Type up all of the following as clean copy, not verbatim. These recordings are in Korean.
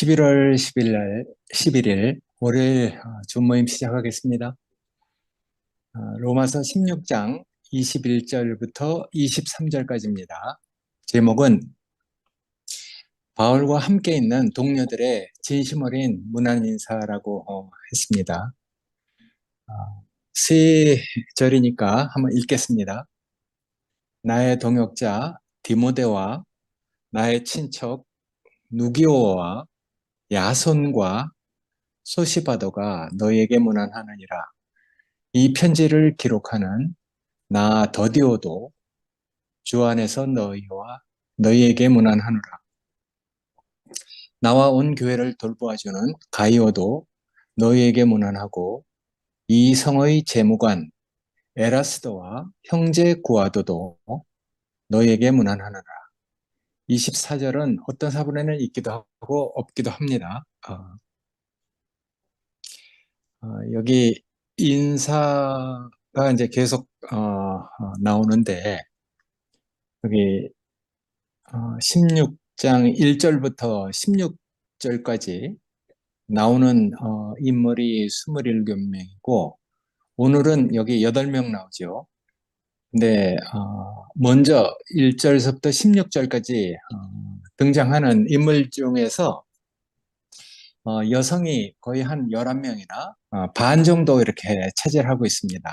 11월 11일 월요일 주모임 시작하겠습니다. 로마서 16장 21절부터 23절까지입니다. 제목은 바울과 함께 있는 동료들의 진심 어린 문안 인사라고 했습니다. 세 절이니까 한번 읽겠습니다. 나의 동역자 디모데와 나의 친척 누기오와 야손과 소시바도가 너희에게 문안하느니라. 이 편지를 기록하는 나 더디오도 주 안에서 너희에게 문안하노라. 나와 온 교회를 돌보아주는 가이오도 너희에게 문안하고 이 성의 재무관 에라스도와 형제 구아도도 너희에게 문안하노라. 24절은 어떤 사본에는 있기도 하고 없기도 합니다. 여기 인사가 이제 계속 나오는데 여기 16장 1절부터 16절까지 나오는 인물이 27명이고 오늘은 여기 8명 나오죠. 근데 먼저 1절부터 16절까지 등장하는 인물 중에서 여성이 거의 한 11명이나 반 정도 이렇게 차지하고 있습니다.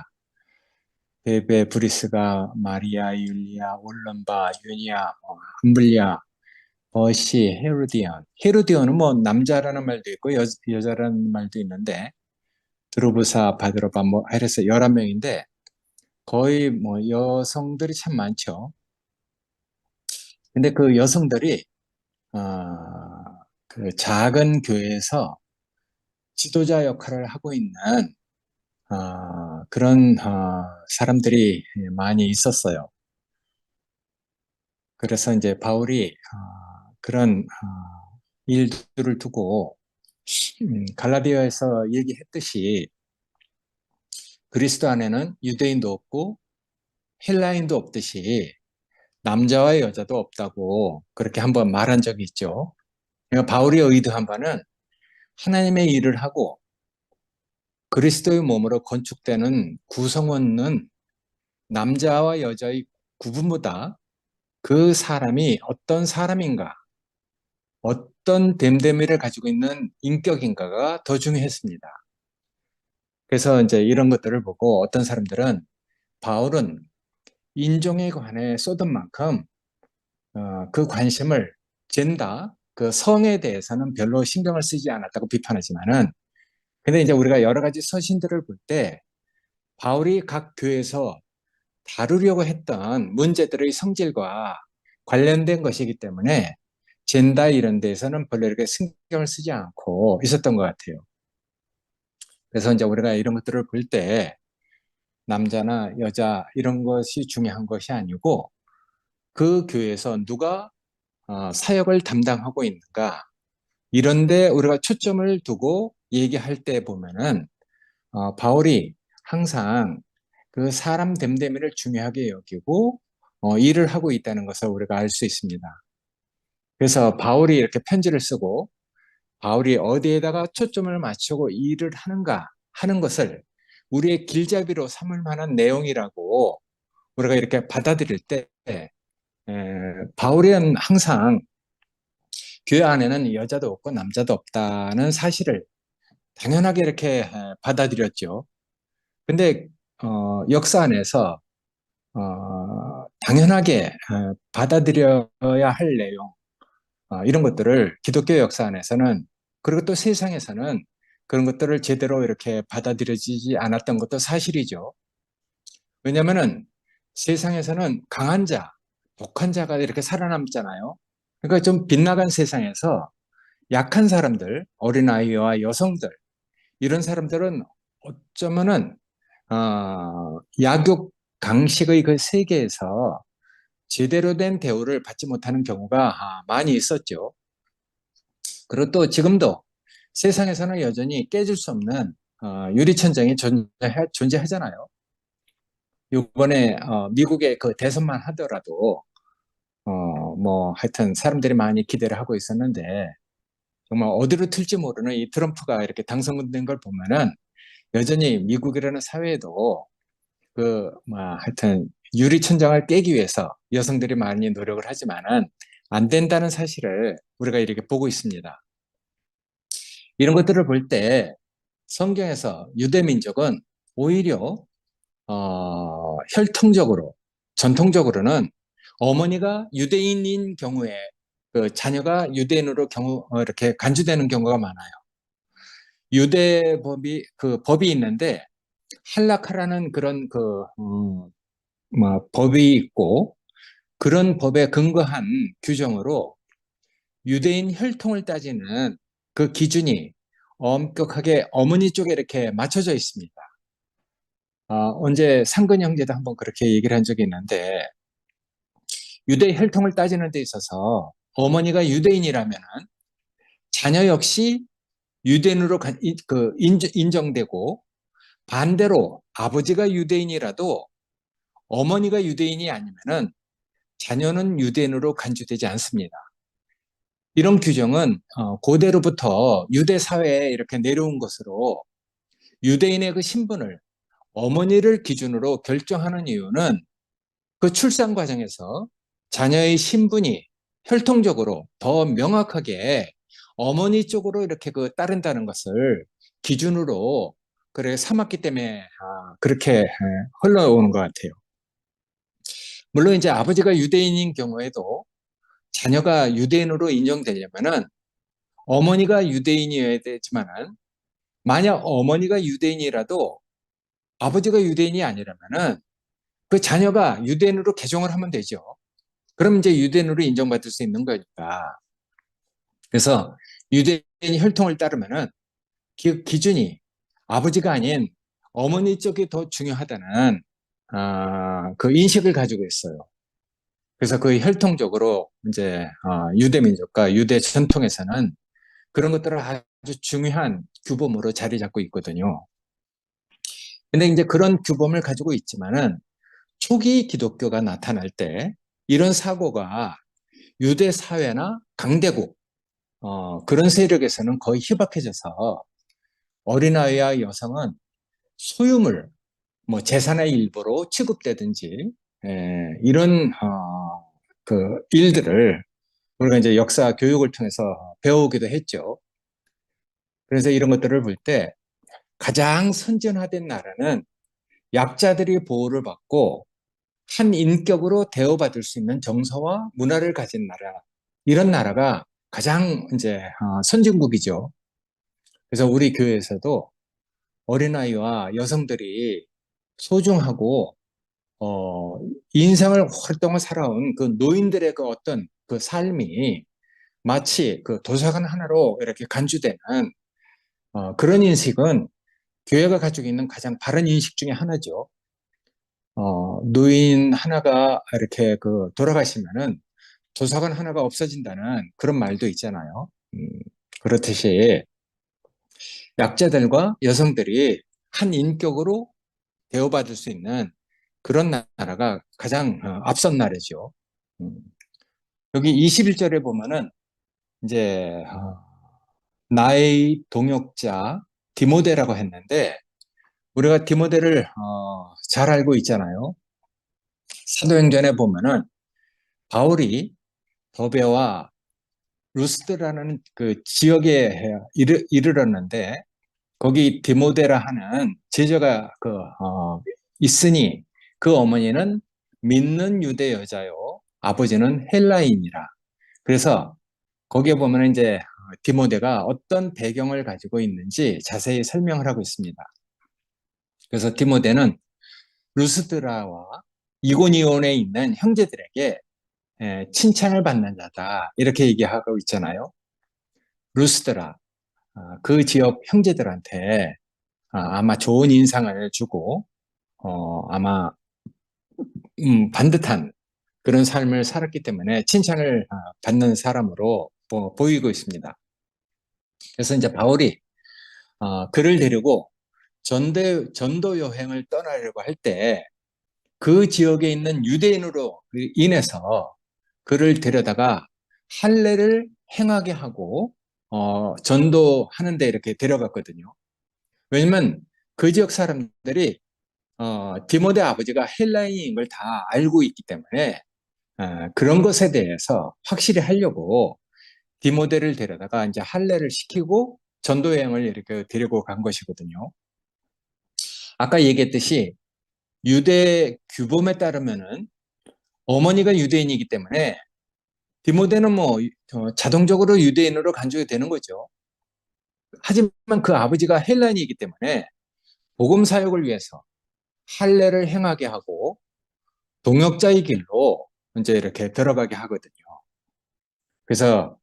베베, 브리스가, 마리아, 율리아, 올런바, 유니아, 함블리아, 버시, 헤로디온. 헤로디온은 뭐 남자라는 말도 있고 여자라는 말도 있는데 드루브사, 바드로바 뭐 이래서 11명인데 거의 뭐 여성들이 참 많죠. 근데 그 여성들이 그 작은 교회에서 지도자 역할을 하고 있는 그런 사람들이 많이 있었어요. 그래서 이제 바울이 그런 일들을 두고 갈라디아에서 얘기했듯이 그리스도 안에는 유대인도 없고 헬라인도 없듯이 남자와 여자도 없다고 그렇게 한번 말한 적이 있죠. 그러니까 바울이 의도한 바는 하나님의 일을 하고 그리스도의 몸으로 건축되는 구성원은 남자와 여자의 구분보다 그 사람이 어떤 사람인가, 어떤 됨됨이를 가지고 있는 인격인가가 더 중요했습니다. 그래서 이제 이런 것들을 보고 어떤 사람들은 바울은 인종에 관해 쏟은 만큼 그 관심을 젠다, 그 성에 대해서는 별로 신경을 쓰지 않았다고 비판하지만은 근데 이제 우리가 여러 가지 서신들을 볼 때 바울이 각 교회에서 다루려고 했던 문제들의 성질과 관련된 것이기 때문에 젠다 이런 데에서는 별로 이렇게 신경을 쓰지 않고 있었던 것 같아요. 그래서 이제 우리가 이런 것들을 볼 때 남자나 여자 이런 것이 중요한 것이 아니고 그 교회에서 누가 사역을 담당하고 있는가 이런데 우리가 초점을 두고 얘기할 때 보면은 바울이 항상 그 사람 됨됨이를 중요하게 여기고 일을 하고 있다는 것을 우리가 알 수 있습니다. 그래서 바울이 이렇게 편지를 쓰고 바울이 어디에다가 초점을 맞추고 일을 하는가 하는 것을 우리의 길잡이로 삼을 만한 내용이라고 우리가 이렇게 받아들일 때 바울은 항상 교회 안에는 여자도 없고 남자도 없다는 사실을 당연하게 이렇게 받아들였죠. 근데 역사 안에서 당연하게 받아들여야 할 내용 이런 것들을 기독교 역사 안에서는 그리고 또 세상에서는 그런 것들을 제대로 이렇게 받아들여지지 않았던 것도 사실이죠. 왜냐하면은 세상에서는 강한 자, 독한 자가 이렇게 살아남잖아요. 그러니까 좀 빗나간 세상에서 약한 사람들, 어린아이와 여성들 이런 사람들은 어쩌면은 약육 강식의 그 세계에서 제대로 된 대우를 받지 못하는 경우가 많이 있었죠. 그리고 또 지금도 세상에서는 여전히 깨질 수 없는 유리천장이 존재하잖아요. 이번에 미국의 그 대선만 하더라도 뭐 하여튼 사람들이 많이 기대를 하고 있었는데 정말 어디로 튈지 모르는 이 트럼프가 이렇게 당선된 걸 보면은 여전히 미국이라는 사회에도 하여튼 유리천장을 깨기 위해서 여성들이 많이 노력을 하지만은 안 된다는 사실을 우리가 이렇게 보고 있습니다. 이런 것들을 볼 때 성경에서 유대 민족은 오히려 혈통적으로 전통적으로는 어머니가 유대인인 경우에 그 자녀가 유대인으로 이렇게 간주되는 경우가 많아요. 유대 법이 있는데 할라카라는 그런 법이 있고 그런 법에 근거한 규정으로 유대인 혈통을 따지는 그 기준이 엄격하게 어머니 쪽에 이렇게 맞춰져 있습니다. 언제 상근 형제도 한번 그렇게 얘기를 한 적이 있는데 유대 혈통을 따지는 데 있어서 어머니가 유대인이라면 자녀 역시 유대인으로 인정되고 반대로 아버지가 유대인이라도 어머니가 유대인이 아니면은 자녀는 유대인으로 간주되지 않습니다. 이런 규정은 고대로부터 유대 사회에 이렇게 내려온 것으로 유대인의 그 신분을 어머니를 기준으로 결정하는 이유는 그 출산 과정에서 자녀의 신분이 혈통적으로 더 명확하게 어머니 쪽으로 이렇게 따른다는 것을 기준으로 그래 삼았기 때문에 그렇게 흘러오는 것 같아요. 물론 이제 아버지가 유대인인 경우에도 자녀가 유대인으로 인정되려면은 어머니가 유대인이어야 되지만은 만약 어머니가 유대인이라도 아버지가 유대인이 아니라면은 그 자녀가 유대인으로 개종을 하면 되죠. 그럼 이제 유대인으로 인정받을 수 있는 거니까. 그래서 유대인 혈통을 따르면은 그 기준이 아버지가 아닌 어머니 쪽이 더 중요하다는 그 인식을 가지고 있어요. 그래서 그 혈통적으로 이제 유대 민족과 유대 전통에서는 그런 것들을 아주 중요한 규범으로 자리 잡고 있거든요. 근데 이제 그런 규범을 가지고 있지만은 초기 기독교가 나타날 때 이런 사고가 유대 사회나 강대국 그런 세력에서는 거의 희박해져서 어린아이와 여성은 소유물, 뭐 재산의 일부로 취급되든지 이런 그 일들을 우리가 이제 역사 교육을 통해서 배우기도 했죠. 그래서 이런 것들을 볼 때 가장 선진화된 나라는 약자들이 보호를 받고 한 인격으로 대우받을 수 있는 정서와 문화를 가진 나라. 이런 나라가 가장 이제 선진국이죠. 그래서 우리 교회에서도 어린아이와 여성들이 소중하고 인생을 활동을 살아온 그 노인들의 그 어떤 그 삶이 마치 그 도서관 하나로 이렇게 간주되는 그런 인식은 교회가 가지고 있는 가장 바른 인식 중에 하나죠. 노인 하나가 이렇게 돌아가시면은 도서관 하나가 없어진다는 그런 말도 있잖아요. 그렇듯이 약자들과 여성들이 한 인격으로 대우받을 수 있는 그런 나라가 가장 앞선 나라죠. 음, 여기 21절에 보면은 이제 나의 동역자 디모데라고 했는데 우리가 디모데를 잘 알고 있잖아요. 사도행전에 보면은 바울이 더베와 루스드라는 그 지역에 이르렀는데 거기 디모데라 하는 제자가 있으니 그 어머니는 믿는 유대 여자요 아버지는 헬라인이라. 그래서 거기에 보면 이제 디모데가 어떤 배경을 가지고 있는지 자세히 설명을 하고 있습니다. 그래서 디모데는 루스드라와 이고니온에 있는 형제들에게 칭찬을 받는 자다 이렇게 얘기하고 있잖아요. 루스드라 그 지역 형제들한테 아마 좋은 인상을 주고 아마 반듯한 그런 삶을 살았기 때문에 칭찬을 받는 사람으로 보이고 있습니다. 그래서 이제 바울이 그를 데리고 전도 여행을 떠나려고 할 때 그 지역에 있는 유대인으로 인해서 그를 데려다가 할례를 행하게 하고 전도하는데 이렇게 데려갔거든요. 왜냐면 그 지역 사람들이 디모데 아버지가 헬라인인 걸 다 알고 있기 때문에 그런 것에 대해서 확실히 하려고 디모데를 데려다가 이제 할례를 시키고 전도 여행을 이렇게 데리고 간 것이거든요. 아까 얘기했듯이 유대 규범에 따르면은 어머니가 유대인이기 때문에 디모데는 뭐 자동적으로 유대인으로 간주가 되는 거죠. 하지만 그 아버지가 헬라인이기 때문에 복음 사역을 위해서 할례를 행하게 하고 동역자의 길로 이제 이렇게 들어가게 하거든요. 그래서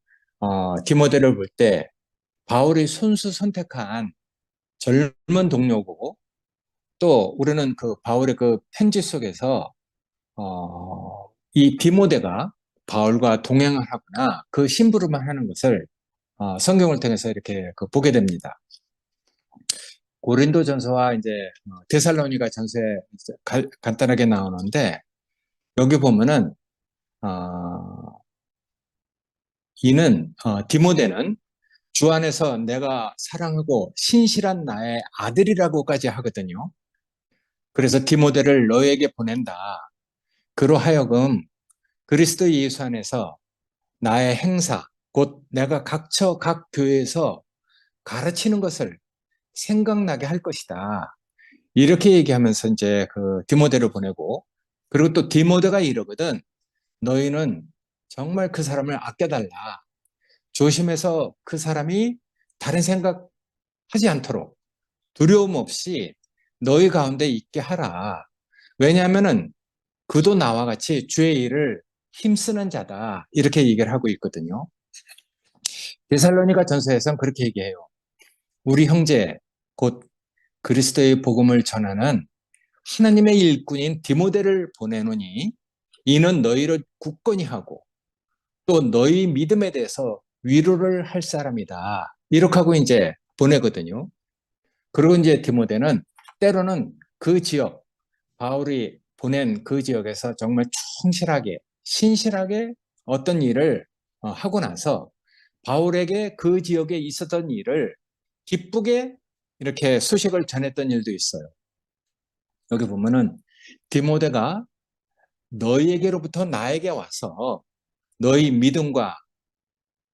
디모데를 볼 때 바울이 손수 선택한 젊은 동료고 또 우리는 그 바울의 그 편지 속에서 이 디모데가 바울과 동행을 하거나 그 심부름을 하는 것을 성경을 통해서 이렇게 보게 됩니다. 고린도전서와 이제 데살로니가 전서에 간단하게 나오는데 여기 보면은 디모데는 주 안에서 내가 사랑하고 신실한 나의 아들이라고까지 하거든요. 그래서 디모데를 너에게 보낸다. 그로 하여금 그리스도 예수 안에서 나의 행사, 곧 내가 각처 각 교회에서 가르치는 것을 생각나게 할 것이다. 이렇게 얘기하면서 이제 그 디모데를 보내고, 그리고 또 디모데가 이러거든. 너희는 정말 그 사람을 아껴달라. 조심해서 그 사람이 다른 생각 하지 않도록 두려움 없이 너희 가운데 있게 하라. 왜냐하면은 그도 나와 같이 주의 일을 힘쓰는 자다. 이렇게 얘기를 하고 있거든요. 데살로니가 전서에서는 그렇게 얘기해요. 우리 형제, 곧 그리스도의 복음을 전하는 하나님의 일꾼인 디모데를 보내노니 이는 너희를 굳건히 하고 또 너희 믿음에 대해서 위로를 할 사람이다. 이렇게 하고 이제 보내거든요. 그리고 이제 디모데는 때로는 그 지역, 바울이 보낸 그 지역에서 정말 충실하게, 신실하게 어떤 일을 하고 나서 바울에게 그 지역에 있었던 일을 기쁘게 이렇게 소식을 전했던 일도 있어요. 여기 보면은 디모데가 너희에게로부터 나에게 와서 너희 믿음과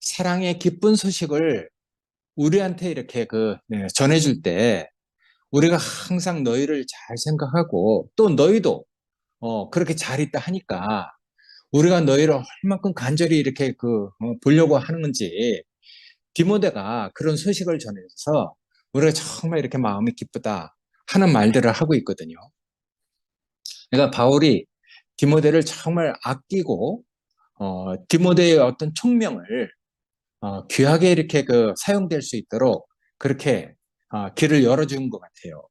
사랑의 기쁜 소식을 우리한테 이렇게 전해줄 때 우리가 항상 너희를 잘 생각하고 또 너희도 그렇게 잘 있다 하니까 우리가 너희를 얼만큼 간절히 이렇게 보려고 하는 건지 디모데가 그런 소식을 전해줘서 우리가 정말 이렇게 마음이 기쁘다 하는 말들을 하고 있거든요. 그러니까 바울이 디모데를 정말 아끼고 디모데의 어떤 총명을 귀하게 이렇게 사용될 수 있도록 그렇게 길을 열어준 것 같아요.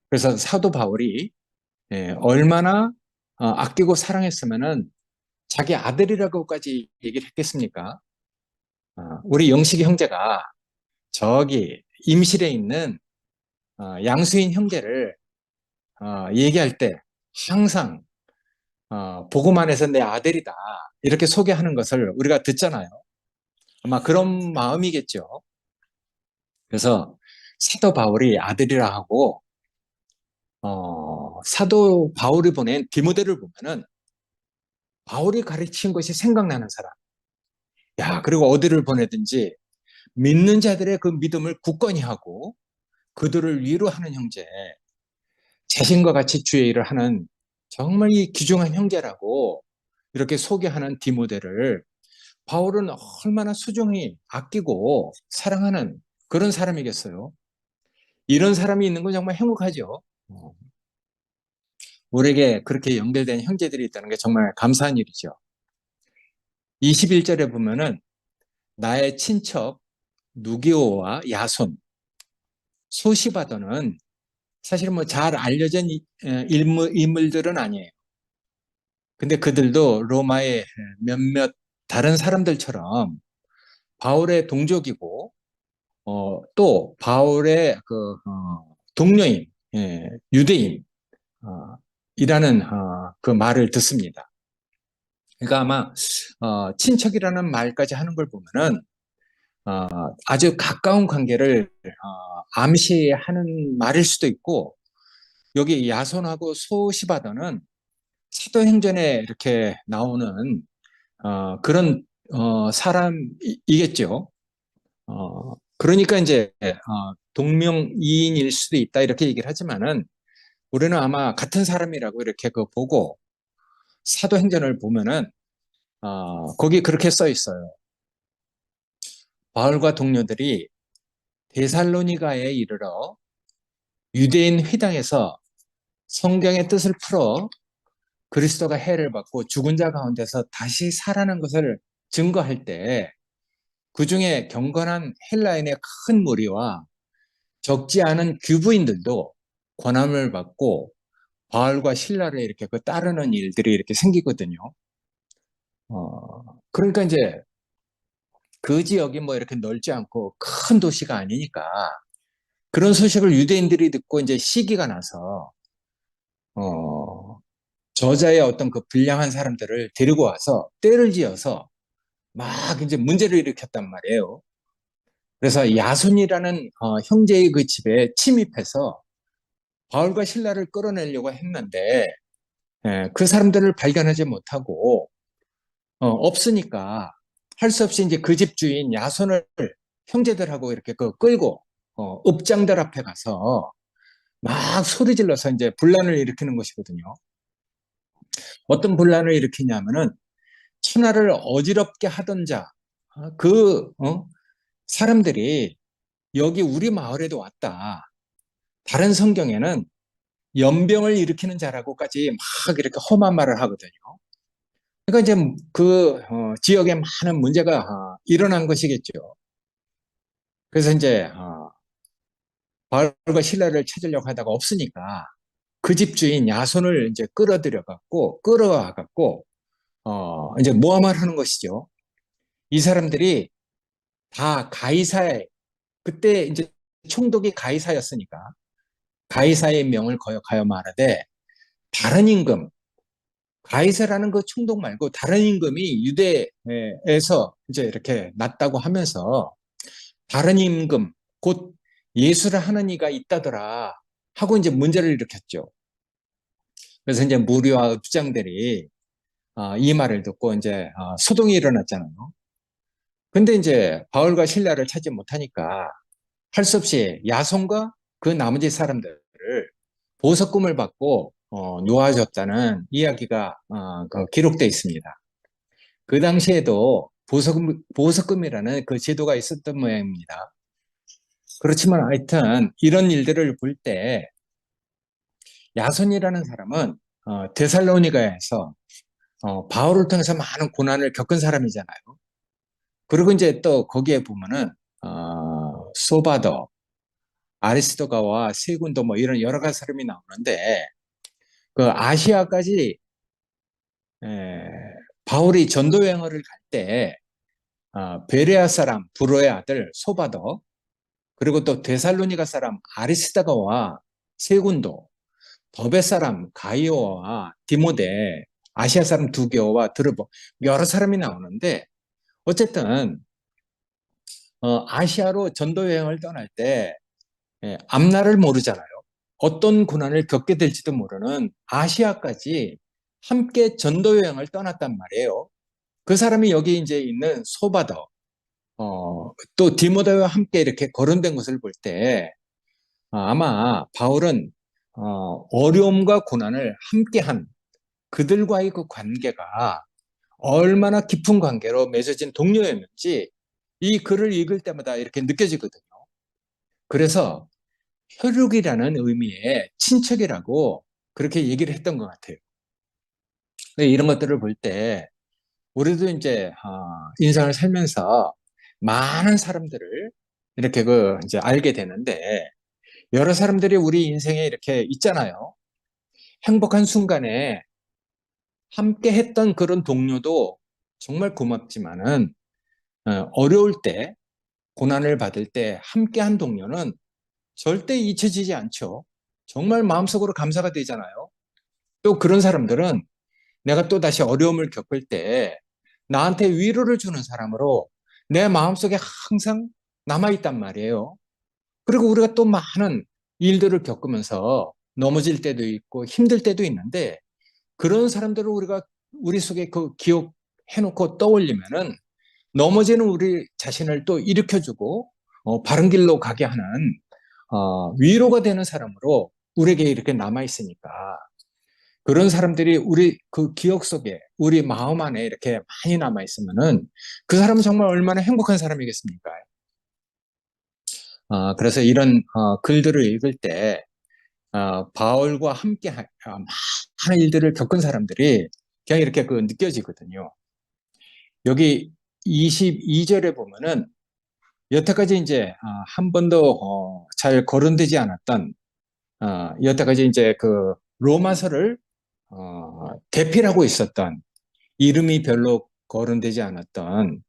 그래서 사도 바울이 얼마나 아끼고 사랑했으면은 자기 아들이라고까지 얘기를 했겠습니까? 우리 영식이 형제가 저기 임실에 있는 양수인 형제를 얘기할 때 항상 보고만 해서 내 아들이다 이렇게 소개하는 것을 우리가 듣잖아요. 아마 그런 마음이겠죠. 그래서 사도 바울이 아들이라 하고 사도 바울이 보낸 디모데를 보면은 바울이 가르친 것이 생각나는 사람. 야, 그리고 어디를 보내든지 믿는 자들의 그 믿음을 굳건히 하고 그들을 위로하는 형제, 자신과 같이 주의 일을 하는 정말 이 귀중한 형제라고 이렇게 소개하는 디모데를 바울은 얼마나 소중히 아끼고 사랑하는 그런 사람이겠어요. 이런 사람이 있는 건 정말 행복하죠. 우리에게 그렇게 연결된 형제들이 있다는 게 정말 감사한 일이죠. 21절에 보면은 나의 친척 누기오와 야손, 소시바더는 사실 뭐 잘 알려진 인물들은 아니에요. 근데 그들도 로마의 몇몇 다른 사람들처럼 바울의 동족이고, 또 바울의 동료인, 유대인, 이라는 그 말을 듣습니다. 그러니까 아마 친척이라는 말까지 하는 걸 보면은 아주 가까운 관계를 암시하는 말일 수도 있고, 여기 야손하고 소시바더는 사도행전에 이렇게 나오는 그런 사람이겠죠. 그러니까 이제 동명이인일 수도 있다 이렇게 얘기를 하지만은 우리는 아마 같은 사람이라고 이렇게 그 보고 사도행전을 보면은 거기 그렇게 써 있어요. 바울과 동료들이 데살로니가에 이르러 유대인 회당에서 성경의 뜻을 풀어 그리스도가 해를 받고 죽은 자 가운데서 다시 살아난 것을 증거할 때 그 중에 경건한 헬라인의 큰 무리와 적지 않은 규부인들도 권함을 받고 바울과 신라를 이렇게 그 따르는 일들이 이렇게 생기거든요. 그러니까 이제 그 지역이 뭐 이렇게 넓지 않고 큰 도시가 아니니까 그런 소식을 유대인들이 듣고 이제 시기가 나서 어, 저자의 어떤 그 불량한 사람들을 데리고 와서 떼를 지어서 막 이제 문제를 일으켰단 말이에요. 그래서 야손이라는 형제의 그 집에 침입해서 바울과 신라를 끌어내려고 했는데 그 사람들을 발견하지 못하고 없으니까 할 수 없이 이제 그 집 주인 야손을 형제들하고 이렇게 그 끌고 읍장들 앞에 가서 막 소리 질러서 이제 분란을 일으키는 것이거든요. 어떤 분란을 일으키냐면은 천하를 어지럽게 하던 자, 사람들이 여기 우리 마을에도 왔다. 다른 성경에는 연병을 일으키는 자라고까지 막 이렇게 험한 말을 하거든요. 그러니까 이제 그 지역에 많은 문제가 일어난 것이겠죠. 그래서 이제 바울과 신라를 찾으려고 하다가 없으니까 그 집 주인 야손을 이제 끌어와 갖고 이제 모함을 하는 것이죠. 이 사람들이 다 가이사의 그때 이제 총독이 가이사였으니까 가이사의 명을 거역하여 말하되 다른 임금 가이사라는 그 총독 말고 다른 임금이 유대에서 이제 이렇게 났다고 하면서 다른 임금 곧 예수를 하는 이가 있다더라 하고 이제 문제를 일으켰죠. 그래서 이제 무리와 읍장들이 이 말을 듣고 이제 소동이 일어났잖아요. 근데 이제 바울과 신라를 찾지 못하니까 할 수 없이 야손과 그 나머지 사람들을 보석금을 받고 놓아줬다는 이야기가 그 기록되어 있습니다. 그 당시에도 보석금이라는 그 제도가 있었던 모양입니다. 그렇지만 하여튼 이런 일들을 볼 때 야손이라는 사람은 데살로니가에서 바울을 통해서 많은 고난을 겪은 사람이잖아요. 그리고 이제 또 거기에 보면은 소바더, 아리스토가와 세군도 뭐 이런 여러 가지 사람이 나오는데 그 아시아까지 바울이 전도 여행을 갈 때 베레아 사람 브로의 아들 소바더 그리고 또 데살로니가 사람 아리스다가와 세군도 더베 사람 가이오와 디모데 아시아 사람 두교와 드르보 여러 사람이 나오는데 어쨌든 아시아로 전도 여행을 떠날 때 앞날을 모르잖아요. 어떤 고난을 겪게 될지도 모르는 아시아까지 함께 전도 여행을 떠났단 말이에요. 그 사람이 여기 이제 있는 소바더, 또 디모데와 함께 이렇게 거론된 것을 볼 때 아마 바울은 어려움과 고난을 함께한 그들과의 그 관계가 얼마나 깊은 관계로 맺어진 동료였는지 이 글을 읽을 때마다 이렇게 느껴지거든요. 그래서 혈육이라는 의미의 친척이라고 그렇게 얘기를 했던 것 같아요. 이런 것들을 볼 때 우리도 이제 인생을 살면서 많은 사람들을 이렇게 그 이제 알게 되는데 여러 사람들이 우리 인생에 이렇게 있잖아요. 행복한 순간에 함께 했던 그런 동료도 정말 고맙지만은 어려울 때 고난을 받을 때 함께한 동료는 절대 잊혀지지 않죠. 정말 마음속으로 감사가 되잖아요. 또 그런 사람들은 내가 또 다시 어려움을 겪을 때 나한테 위로를 주는 사람으로 내 마음속에 항상 남아있단 말이에요. 그리고 우리가 또 많은 일들을 겪으면서 넘어질 때도 있고 힘들 때도 있는데 그런 사람들을 우리가 우리 속에 그 기억해놓고 떠올리면은 넘어지는 우리 자신을 또 일으켜주고 바른 길로 가게 하는 위로가 되는 사람으로 우리에게 이렇게 남아있으니까 그런 사람들이 우리 그 기억 속에 우리 마음 안에 이렇게 많이 남아있으면은 그 사람은 정말 얼마나 행복한 사람이겠습니까? 그래서 이런 글들을 읽을 때 바울과 함께 많은 일들을 겪은 사람들이 그냥 이렇게 느껴지거든요. 여기 22절에 보면은 여태까지 이제 한 번도 잘 거론되지 않았던 여태까지 이제 그 로마서를 대필하고 있었던 이름이 별로 거론되지 않았던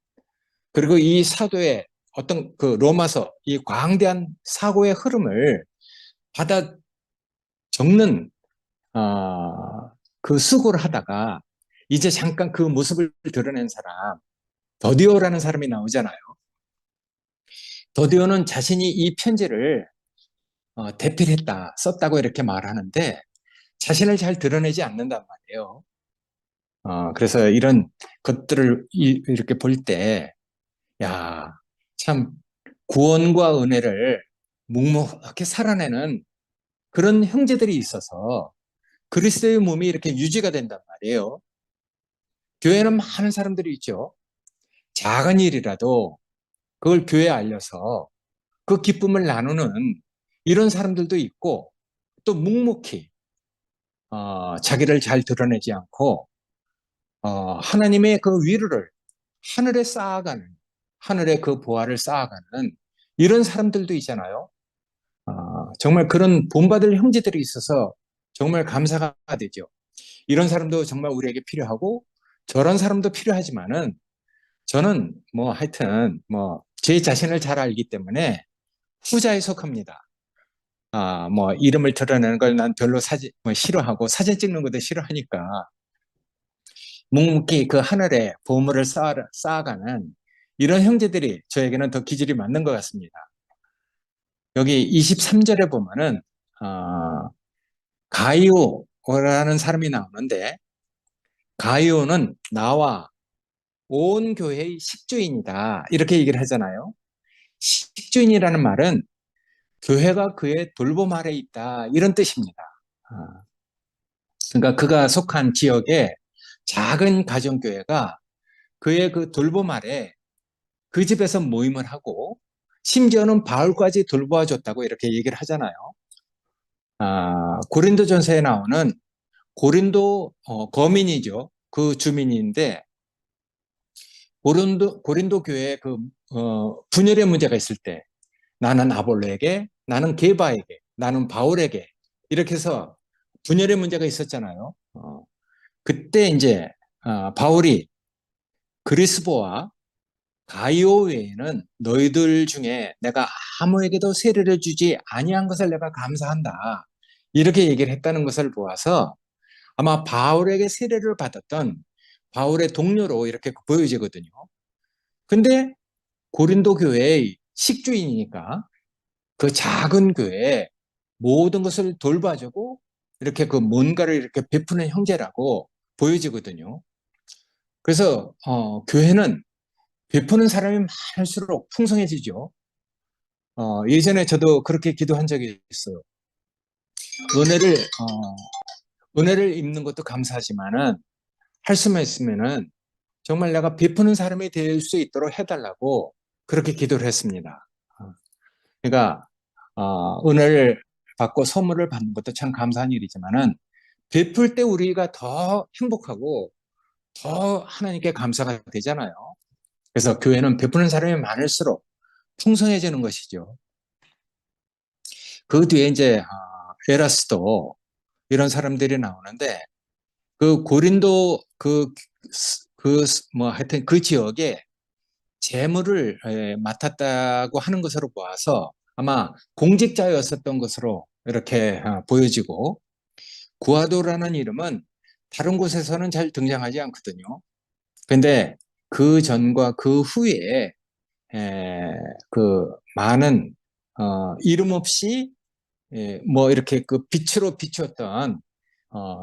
그리고 이 사도의 어떤 그 로마서 이 광대한 사고의 흐름을 받아 적는 그 수고를 하다가 이제 잠깐 그 모습을 드러낸 사람 더디오라는 사람이 나오잖아요. 더디오는 자신이 이 편지를 대필했다, 썼다고 이렇게 말하는데 자신을 잘 드러내지 않는단 말이에요. 그래서 이런 것들을 이렇게 볼 때, 야, 참 구원과 은혜를 묵묵하게 살아내는 그런 형제들이 있어서 그리스도의 몸이 이렇게 유지가 된단 말이에요. 교회는 많은 사람들이 있죠. 작은 일이라도 그걸 교회에 알려서 그 기쁨을 나누는 이런 사람들도 있고 또 묵묵히 자기를 잘 드러내지 않고 하나님의 그 위로를 하늘에 쌓아가는 하늘의 그 보화를 쌓아가는 이런 사람들도 있잖아요. 정말 그런 본받을 형제들이 있어서 정말 감사가 되죠. 이런 사람도 정말 우리에게 필요하고 저런 사람도 필요하지만은 저는 뭐 하여튼 뭐 제 자신을 잘 알기 때문에 후자에 속합니다. 뭐 이름을 드러내는 걸 난 별로 뭐 싫어하고 사진 찍는 것도 싫어하니까 묵묵히 그 하늘에 보물을 쌓아가는 이런 형제들이 저에게는 더 기질이 맞는 것 같습니다. 여기 23절에 보면은 가이오라는 사람이 나오는데 가이오는 나와 온 교회의 식주인이다 이렇게 얘기를 하잖아요. 식주인이라는 말은 교회가 그의 돌봄 아래 있다 이런 뜻입니다. 아, 그러니까 그가 속한 지역에 작은 가정교회가 그의 그 돌봄 아래 그 집에서 모임을 하고 심지어는 바울까지 돌보아 줬다고 이렇게 얘기를 하잖아요. 고린도전서에 나오는 고린도 거민이죠. 그 주민인데 고린도 교회에 분열의 문제가 있을 때 나는 아볼로에게, 나는 게바에게, 나는 바울에게 이렇게 해서 분열의 문제가 있었잖아요. 그때 이제 바울이 그리스도와 가이오 외에는 너희들 중에 내가 아무에게도 세례를 주지 아니한 것을 내가 감사한다. 이렇게 얘기를 했다는 것을 보아서 아마 바울에게 세례를 받았던 바울의 동료로 이렇게 보여지거든요. 근데 고린도 교회의 식주인이니까 그 작은 교회에 모든 것을 돌봐주고 이렇게 그 뭔가를 이렇게 베푸는 형제라고 보여지거든요. 그래서 교회는 베푸는 사람이 많을수록 풍성해지죠. 예전에 저도 그렇게 기도한 적이 있어요. 은혜를 은혜를 입는 것도 감사하지만은 할 수만 있으면은 정말 내가 베푸는 사람이 될 수 있도록 해달라고 그렇게 기도를 했습니다. 그러니까 은혜를 받고 선물을 받는 것도 참 감사한 일이지만은 베풀 때 우리가 더 행복하고 더 하나님께 감사가 되잖아요. 그래서 교회는 베푸는 사람이 많을수록 풍성해지는 것이죠. 그 뒤에 이제 에라스도 이런 사람들이 나오는데 그 고린도 뭐 하여튼 그 지역에 재물을 맡았다고 하는 것으로 보아서 아마 공직자였었던 것으로 이렇게 보여지고 구아도라는 이름은 다른 곳에서는 잘 등장하지 않거든요. 근데 그 전과 그 후에 그 많은 이름 없이 뭐 이렇게 그 빛으로 비추었던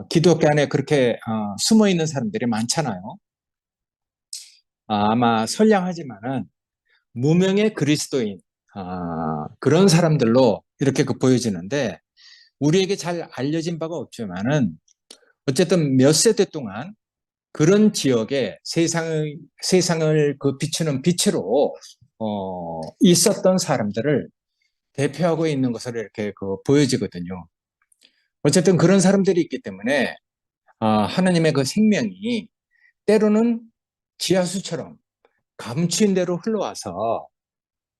기독교 안에 그렇게 숨어 있는 사람들이 많잖아요. 아마 선량하지만은 무명의 그리스도인 그런 사람들로 이렇게 그 보여지는데 우리에게 잘 알려진 바가 없지만은 어쨌든 몇 세대 동안 그런 지역에 세상을 그 비추는 빛으로 있었던 사람들을 대표하고 있는 것으로 이렇게 그 보여지거든요. 어쨌든 그런 사람들이 있기 때문에 하나님의 그 생명이 때로는 지하수처럼 감추인 대로 흘러와서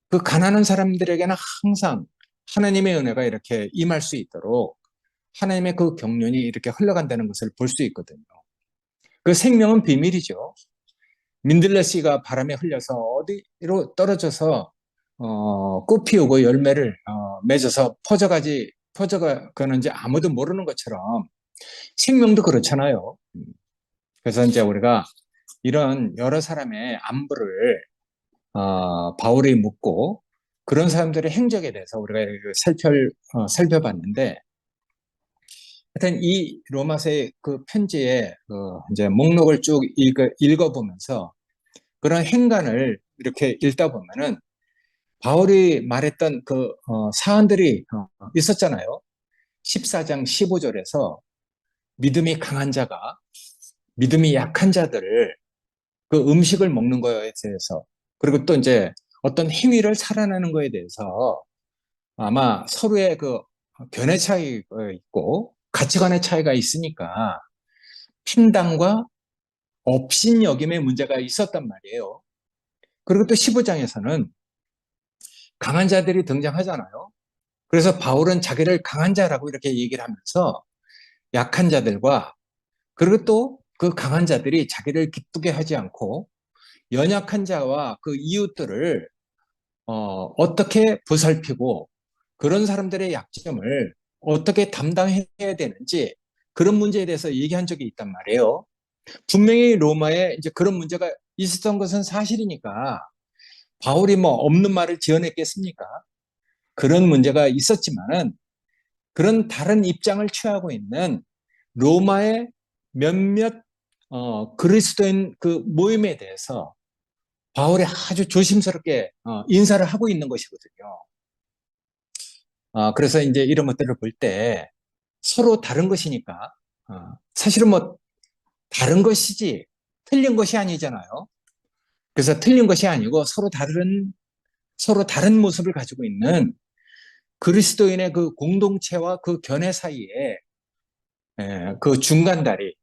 그 가난한 사람들에게는 항상 하나님의 은혜가 이렇게 임할 수 있도록 하나님의 그 경륜이 이렇게 흘러간다는 것을 볼 수 있거든요. 그 생명은 비밀이죠. 민들레 씨가 바람에 흘려서 어디로 떨어져서 꽃 피우고 열매를 맺어서 퍼져가는지 아무도 모르는 것처럼 생명도 그렇잖아요. 그래서 이제 우리가 이런 여러 사람의 안부를 바울이 묻고 그런 사람들의 행적에 대해서 우리가 살펴봤는데 하여튼 이 로마서의 그 편지의 이제 목록을 쭉 읽어보면서 그런 행간을 이렇게 읽다 보면은 바울이 말했던 그 사안들이 있었잖아요. 14장 15절에서 믿음이 강한 자가 믿음이 약한 자들을 그 음식을 먹는 거에 대해서 그리고 또 이제 어떤 행위를 살아내는 거에 대해서 아마 서로의 그 견해 차이가 있고 가치관의 차이가 있으니까 판단과 업신여김의 문제가 있었단 말이에요. 그리고 또 15장에서는 강한 자들이 등장하잖아요. 그래서 바울은 자기를 강한 자라고 이렇게 얘기를 하면서 약한 자들과 그리고 또 그 강한 자들이 자기를 기쁘게 하지 않고 연약한 자와 그 이웃들을 어떻게 보살피고 그런 사람들의 약점을 어떻게 담당해야 되는지 그런 문제에 대해서 얘기한 적이 있단 말이에요. 분명히 로마에 이제 그런 문제가 있었던 것은 사실이니까 바울이 뭐 없는 말을 지어냈겠습니까? 그런 문제가 있었지만은 그런 다른 입장을 취하고 있는 로마의 몇몇 그리스도인 그 모임에 대해서 바울이 아주 조심스럽게 인사를 하고 있는 것이거든요. 그래서 이제 이런 것들을 볼 때 서로 다른 것이니까 사실은 뭐 다른 것이지 틀린 것이 아니잖아요. 그래서 틀린 것이 아니고 서로 다른 모습을 가지고 있는 그리스도인의 그 공동체와 그 견해 사이에 그 중간다리,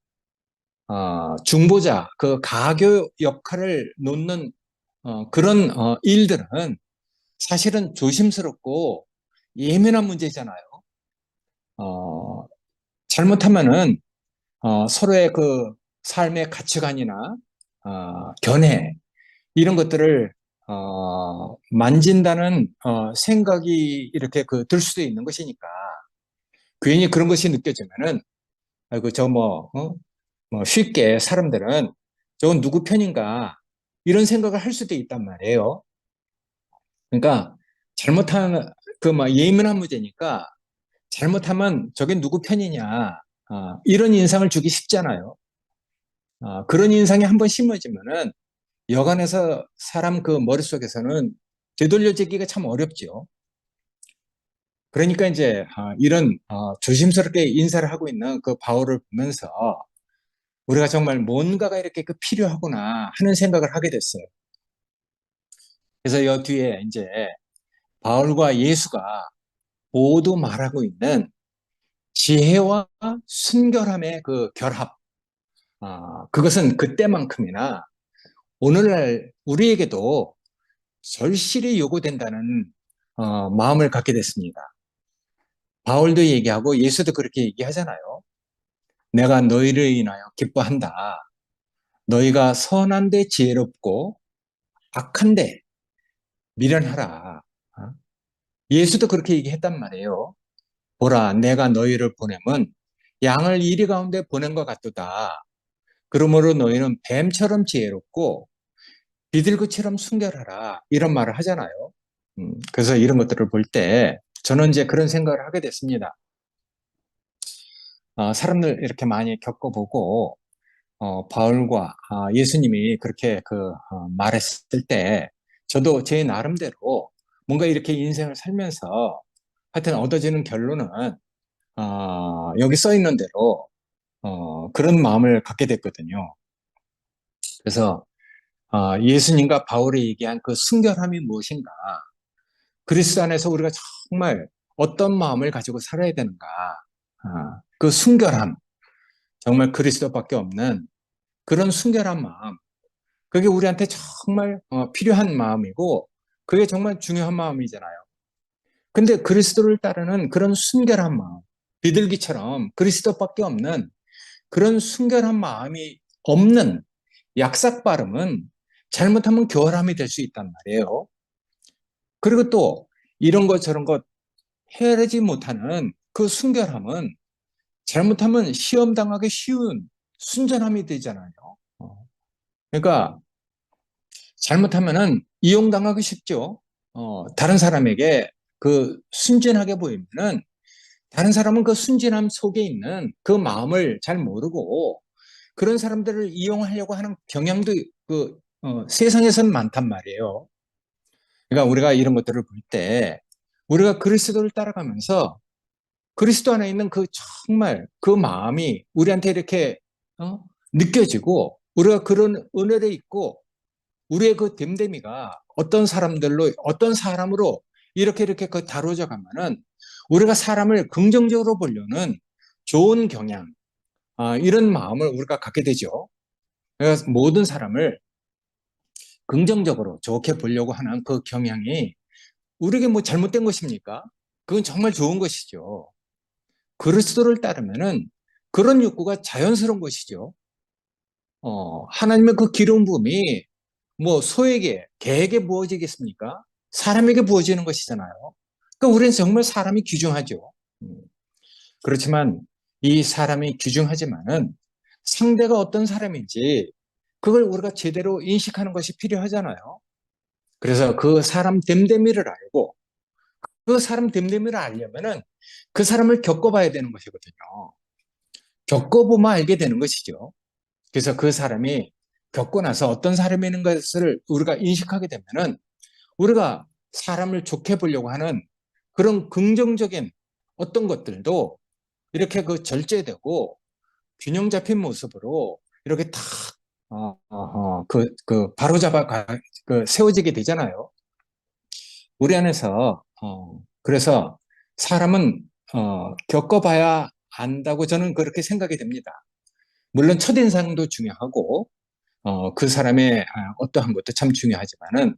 중보자, 그 가교 역할을 놓는 그런 일들은 사실은 조심스럽고 예민한 문제잖아요. 어, 잘못하면은 서로의 그 삶의 가치관이나 견해 이런 것들을 만진다는 생각이 이렇게 들 수도 있는 것이니까 괜히 그런 것이 느껴지면은 아이고 뭐 쉽게 사람들은 저건 누구 편인가 이런 생각을 할 수도 있단 말이에요. 그러니까 잘못한 그 막 예민한 문제니까 잘못하면 저게 누구 편이냐 이런 인상을 주기 쉽잖아요. 그런 인상이 한번 심어지면은 여간해서 사람 그 머릿속에서는 되돌려지기가 참 어렵죠. 그러니까 이제 이런 조심스럽게 인사를 하고 있는 그 바울을 보면서 우리가 정말 뭔가가 이렇게 그 필요하구나 하는 생각을 하게 됐어요. 그래서 여 뒤에 이제 바울과 예수가 모두 말하고 있는 지혜와 순결함의 그 결합, 그것은 그때만큼이나 오늘날 우리에게도 절실히 요구된다는 마음을 갖게 됐습니다. 바울도 얘기하고 예수도 그렇게 얘기하잖아요. 내가 너희를 인하여 기뻐한다. 너희가 선한데 지혜롭고 악한데 미련하라. 예수도 그렇게 얘기했단 말이에요. 보라, 내가 너희를 보내면 양을 이리 가운데 보낸 것 같도다. 그러므로 너희는 뱀처럼 지혜롭고 비둘기처럼 순결하라 이런 말을 하잖아요. 그래서 이런 것들을 볼 때 저는 이제 그런 생각을 하게 됐습니다. 사람들 이렇게 많이 겪어보고 바울과 예수님이 그렇게 말했을 때 저도 제 나름대로 뭔가 이렇게 인생을 살면서 하여튼 얻어지는 결론은 여기 써 있는 대로 그런 마음을 갖게 됐거든요. 그래서 예수님과 바울이 얘기한 그 순결함이 무엇인가? 그리스도 안에서 우리가 정말 어떤 마음을 가지고 살아야 되는가? 그 순결함, 정말 그리스도밖에 없는 그런 순결한 마음, 그게 우리한테 정말 필요한 마음이고, 그게 정말 중요한 마음이잖아요. 근데 그리스도를 따르는 그런 순결한 마음, 비둘기처럼 그리스도밖에 없는 그런 순결한 마음이 없는 약삭 발음은 잘못하면 교활함이 될 수 있단 말이에요. 그리고 또 이런 것 저런 것 헤아리지 못하는 그 순결함은 잘못하면 시험 당하기 쉬운 순전함이 되잖아요. 그러니까 잘못하면은 이용당하기 쉽죠. 다른 사람에게 그 순진하게 보이면은 다른 사람은 그 순진함 속에 있는 그 마음을 잘 모르고 그런 사람들을 이용하려고 하는 경향도 세상에선 많단 말이에요. 그러니까 우리가 이런 것들을 볼 때 우리가 그리스도를 따라가면서 그리스도 안에 있는 그 정말 그 마음이 우리한테 이렇게 느껴지고 우리가 그런 은혜를 있고 우리의 그 됨됨이가 어떤 사람들로 어떤 사람으로 이렇게 그 다뤄져 가면은 우리가 사람을 긍정적으로 보려는 좋은 경향 이런 마음을 우리가 갖게 되죠. 그래서 모든 사람을 긍정적으로 좋게 보려고 하는 그 경향이 우리에게 뭐 잘못된 것입니까? 그건 정말 좋은 것이죠. 그리스도를 따르면은 그런 욕구가 자연스러운 것이죠. 하나님의 그 기름 부음이 뭐 소에게, 개에게 부어지겠습니까? 사람에게 부어지는 것이잖아요. 그러니까 우리는 정말 사람이 귀중하죠. 음, 그렇지만 이 사람이 귀중하지만은 상대가 어떤 사람인지 그걸 우리가 제대로 인식하는 것이 필요하잖아요. 그래서 그 사람 됨됨이를 알고 그 사람 됨됨이를 알려면은 그 사람을 겪어봐야 되는 것이거든요. 겪어보면 알게 되는 것이죠. 그래서 그 사람이 겪고 나서 어떤 사람이는 것을 우리가 인식하게 되면은 우리가 사람을 좋게 보려고 하는 그런 긍정적인 어떤 것들도 이렇게 그 절제되고 균형 잡힌 모습으로 이렇게 탁, 바로잡아 세워지게 되잖아요. 우리 안에서, 그래서 사람은, 겪어봐야 안다고 저는 그렇게 생각이 됩니다. 물론 첫인상도 중요하고, 그 사람의 어떠한 것도 참 중요하지만은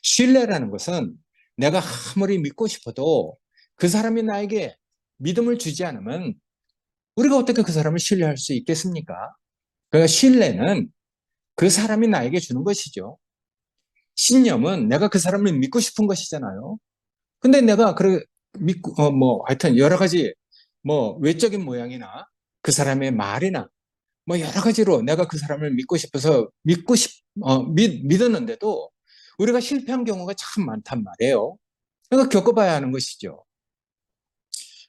신뢰라는 것은 내가 아무리 믿고 싶어도 그 사람이 나에게 믿음을 주지 않으면 우리가 어떻게 그 사람을 신뢰할 수 있겠습니까? 그러니까 신뢰는 그 사람이 나에게 주는 것이죠. 신념은 내가 그 사람을 믿고 싶은 것이잖아요. 근데 내가 믿고 하여튼 여러 가지 뭐 외적인 모양이나 그 사람의 말이나 뭐 여러 가지로 내가 그 사람을 믿고 싶어서 믿었는데도 우리가 실패한 경우가 참 많단 말이에요. 그러니까 겪어봐야 하는 것이죠.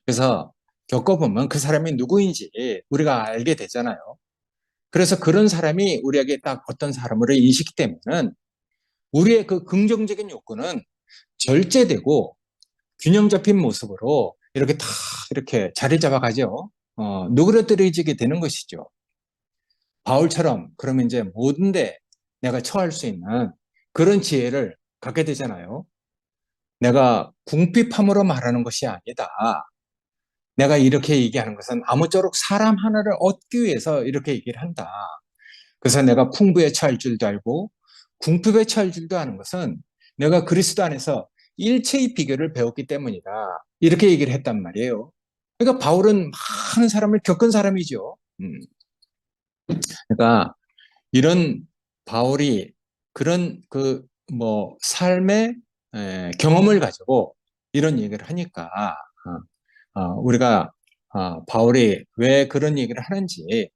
그래서 겪어보면 그 사람이 누구인지 우리가 알게 되잖아요. 그래서 그런 사람이 우리에게 딱 어떤 사람으로 인식되면은 우리의 그 긍정적인 욕구는 절제되고 균형 잡힌 모습으로 이렇게 다 이렇게 자리 잡아가죠. 누그러뜨려지게 되는 것이죠. 바울처럼 그러면 이제 모든데 내가 처할 수 있는 그런 지혜를 갖게 되잖아요. 내가 궁핍함으로 말하는 것이 아니다. 내가 이렇게 얘기하는 것은 아무쪼록 사람 하나를 얻기 위해서 이렇게 얘기를 한다. 그래서 내가 풍부에 처할 줄도 알고 궁핍에 처할 줄도 아는 것은 내가 그리스도 안에서 일체의 비결을 배웠기 때문이다. 이렇게 얘기를 했단 말이에요. 그러니까 바울은 많은 사람을 겪은 사람이죠. 그러니까 이런 바울이 그런 삶의 경험을 가지고 이런 얘기를 하니까 우리가 바울이 왜 그런 얘기를 하는지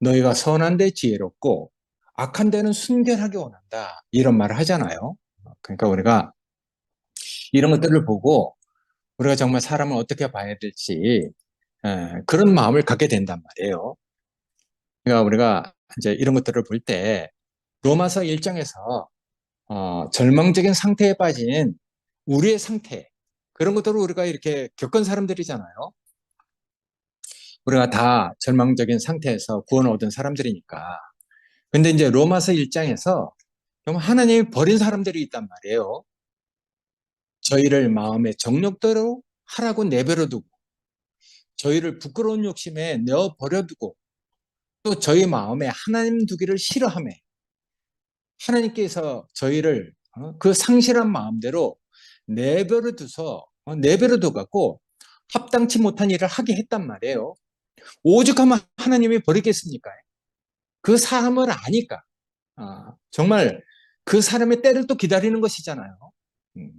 너희가 선한데 지혜롭고 악한 데는 순결하게 원한다. 이런 말을 하잖아요. 그러니까 우리가 이런 것들을 보고 우리가 정말 사람을 어떻게 봐야 될지 그런 마음을 갖게 된단 말이에요. 그러니까 우리가 이제 이런 것들을 볼 때 로마서 1장에서 절망적인 상태에 빠진 우리의 상태 그런 것들을 우리가 이렇게 겪은 사람들이잖아요. 우리가 다 절망적인 상태에서 구원을 얻은 사람들이니까. 근데 이제 로마서 1장에서 하나님이 버린 사람들이 있단 말이에요. 저희를 마음의 정욕대로 하라고 내버려 두고 저희를 부끄러운 욕심에 내어 버려두고 또 저희 마음에 하나님 두기를 싫어하며 하나님께서 저희를 그 상실한 마음대로 내버려 두서 내버려 둬갖고 합당치 못한 일을 하게 했단 말이에요. 오죽하면 하나님이 버리겠습니까? 그 사람을 아니까 정말 그 사람의 때를 또 기다리는 것이잖아요. 음,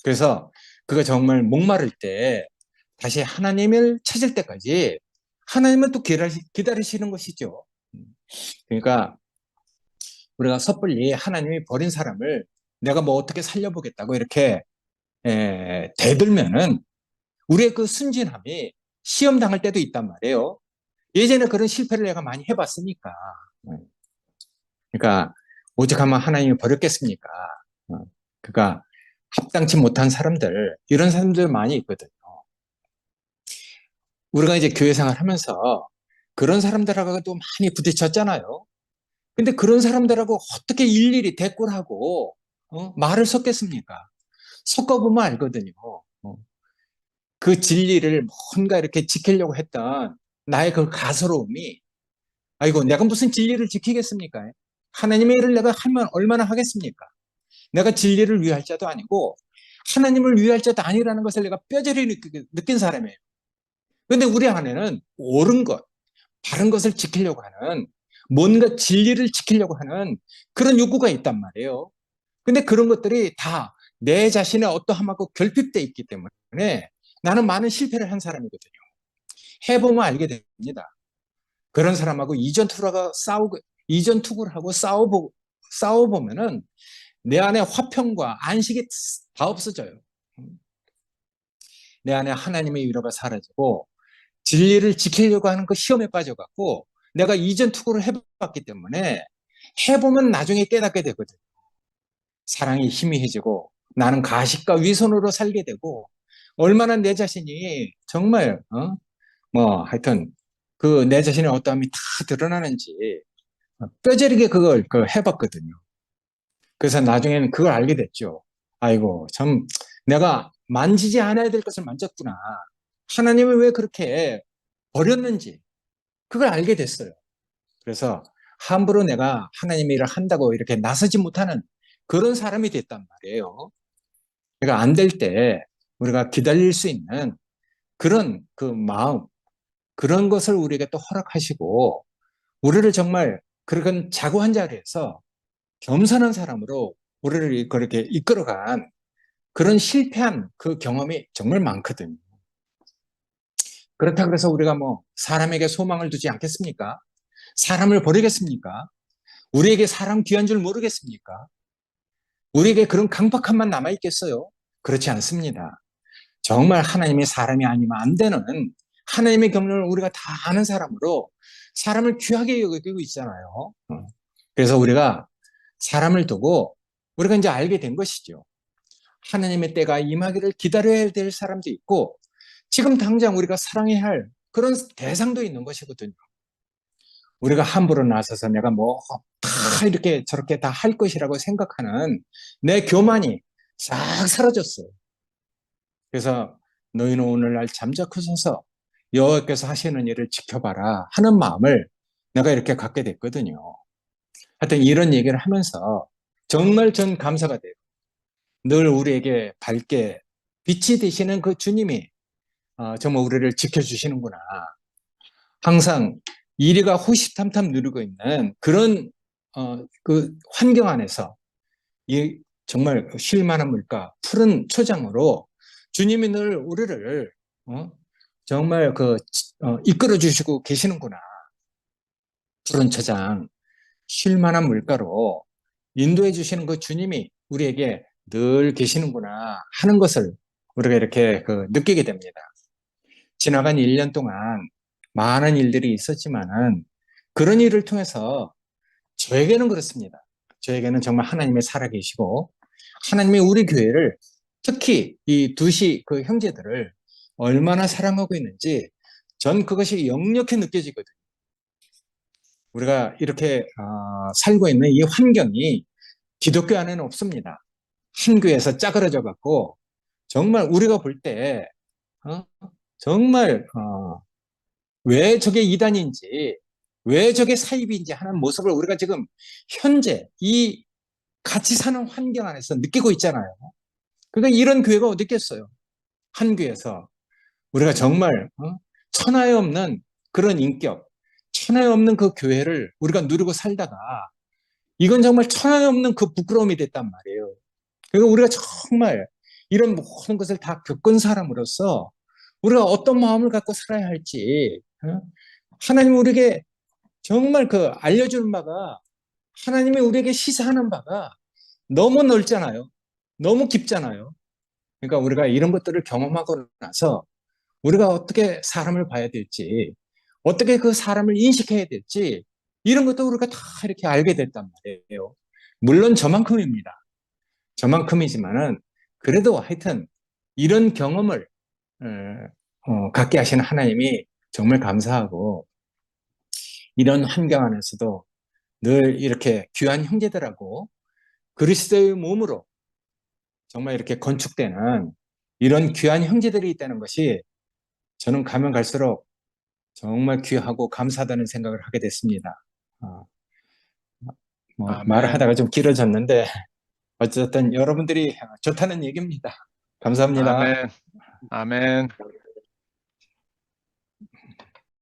그래서 그가 정말 목마를 때 다시 하나님을 찾을 때까지 하나님은 또 기다리시는 것이죠. 그러니까 우리가 섣불리 하나님이 버린 사람을 내가 뭐 어떻게 살려보겠다고 이렇게 대들면은 우리의 그 순진함이 시험 당할 때도 있단 말이에요. 예전에 그런 실패를 내가 많이 해봤으니까. 그러니까 오죽하면 하나님이 버렸겠습니까? 그러니까 합당치 못한 사람들 이런 사람들 많이 있거든요. 우리가 이제 교회 생활하면서 그런 사람들하고도 많이 부딪혔잖아요. 근데 그런 사람들하고 어떻게 일일이 대꾸를 하고 말을 섞겠습니까? 섞어보면 알거든요. 그 진리를 뭔가 이렇게 지키려고 했던 나의 그 가소로움이 아이고 내가 무슨 진리를 지키겠습니까? 하나님의 일을 내가 하면 얼마나 하겠습니까? 내가 진리를 위할 자도 아니고 하나님을 위할 자도 아니라는 것을 내가 뼈저리 느낀 사람이에요. 근데 우리 안에는 옳은 것, 바른 것을 지키려고 하는 뭔가 진리를 지키려고 하는 그런 욕구가 있단 말이에요. 근데 그런 것들이 다 내 자신의 어떠함하고 결핍되어 있기 때문에 나는 많은 실패를 한 사람이거든요. 해보면 알게 됩니다. 그런 사람하고 이전 투구를 하고 싸워보면은 내 안에 화평과 안식이 다 없어져요. 내 안에 하나님의 위로가 사라지고 진리를 지키려고 하는 그 시험에 빠져갖고 내가 이전 투구를 해봤기 때문에 해보면 나중에 깨닫게 되거든. 사랑이 희미해지고 나는 가식과 위선으로 살게 되고 얼마나 내 자신이 정말 뭐 하여튼 그 내 자신의 어떠함이 다 드러나는지 뼈저리게 그걸 해봤거든요. 그래서 나중에는 그걸 알게 됐죠. 아이고 참 내가 만지지 않아야 될 것을 만졌구나. 하나님을 왜 그렇게 버렸는지 그걸 알게 됐어요. 그래서 함부로 내가 하나님의 일을 한다고 이렇게 나서지 못하는 그런 사람이 됐단 말이에요. 그러니까 안 될 때 우리가 기다릴 수 있는 그런 그 마음, 그런 것을 우리에게 또 허락하시고 우리를 정말 그런 자고한 자리에서 겸손한 사람으로 우리를 그렇게 이끌어간 그런 실패한 그 경험이 정말 많거든요. 그렇다고 해서 우리가 뭐 사람에게 소망을 두지 않겠습니까? 사람을 버리겠습니까? 우리에게 사람 귀한 줄 모르겠습니까? 우리에게 그런 강박함만 남아있겠어요? 그렇지 않습니다. 정말 하나님의 사람이 아니면 안 되는 하나님의 경륜을 우리가 다 아는 사람으로 사람을 귀하게 여기고 있잖아요. 그래서 우리가 사람을 두고 우리가 이제 알게 된 것이죠. 하나님의 때가 임하기를 기다려야 될 사람도 있고 지금 당장 우리가 사랑해야 할 그런 대상도 있는 것이거든요. 우리가 함부로 나서서 내가 뭐 다 이렇게 저렇게 다 할 것이라고 생각하는 내 교만이 싹 사라졌어요. 그래서 너희는 오늘날 잠자코 서서 여호와께서 하시는 일을 지켜봐라 하는 마음을 내가 이렇게 갖게 됐거든요. 하여튼 이런 얘기를 하면서 정말 전 감사가 돼요. 늘 우리에게 밝게 빛이 되시는 그 주님이 정말 우리를 지켜주시는구나. 항상 이리가 호시탐탐 누리고 있는 그런 그 환경 안에서 이 정말 쉴 만한 물가, 푸른 초장으로 주님이 늘 우리를 정말 이끌어 주시고 계시는구나. 푸른 초장. 쉴 만한 물가로 인도해 주시는 그 주님이 우리에게 늘 계시는구나 하는 것을 우리가 이렇게 느끼게 됩니다. 지나간 1년 동안 많은 일들이 있었지만은 그런 일을 통해서 저에게는 그렇습니다. 저에게는 정말 하나님이 살아계시고 하나님이 우리 교회를 특히 이 두시 그 형제들을 얼마나 사랑하고 있는지 전 그것이 역력히 느껴지거든요. 우리가 이렇게 살고 있는 이 환경이 기독교 안에는 없습니다. 한 교회에서 짜그러져 갖고 정말 우리가 볼 때 정말 왜 저게 이단인지 왜 저게 사입인지 하는 모습을 우리가 지금 현재 이 같이 사는 환경 안에서 느끼고 있잖아요. 그러니까 이런 교회가 어디 있겠어요? 한 교회에서 우리가 정말 천하에 없는 그런 인격, 천하에 없는 그 교회를 우리가 누리고 살다가 이건 정말 천하에 없는 그 부끄러움이 됐단 말이에요. 그러니까 우리가 정말 이런 모든 것을 다 겪은 사람으로서 우리가 어떤 마음을 갖고 살아야 할지 하나님 우리에게 정말 알려주는 바가 하나님이 우리에게 시사하는 바가 너무 넓잖아요. 너무 깊잖아요. 그러니까 우리가 이런 것들을 경험하고 나서 우리가 어떻게 사람을 봐야 될지, 어떻게 그 사람을 인식해야 될지, 이런 것도 우리가 다 이렇게 알게 됐단 말이에요. 물론 저만큼입니다. 저만큼이지만은, 그래도 하여튼 이런 경험을 갖게 하시는 하나님이 정말 감사하고, 이런 환경 안에서도 늘 이렇게 귀한 형제들하고 그리스도의 몸으로 정말 이렇게 건축되는 이런 귀한 형제들이 있다는 것이 저는 가면 갈수록 정말 귀하고 감사하다는 생각을 하게 됐습니다. 말을 아멘. 하다가 좀 길어졌는데 어쨌든 여러분들이 좋다는 얘기입니다. 감사합니다. 아멘. 아멘.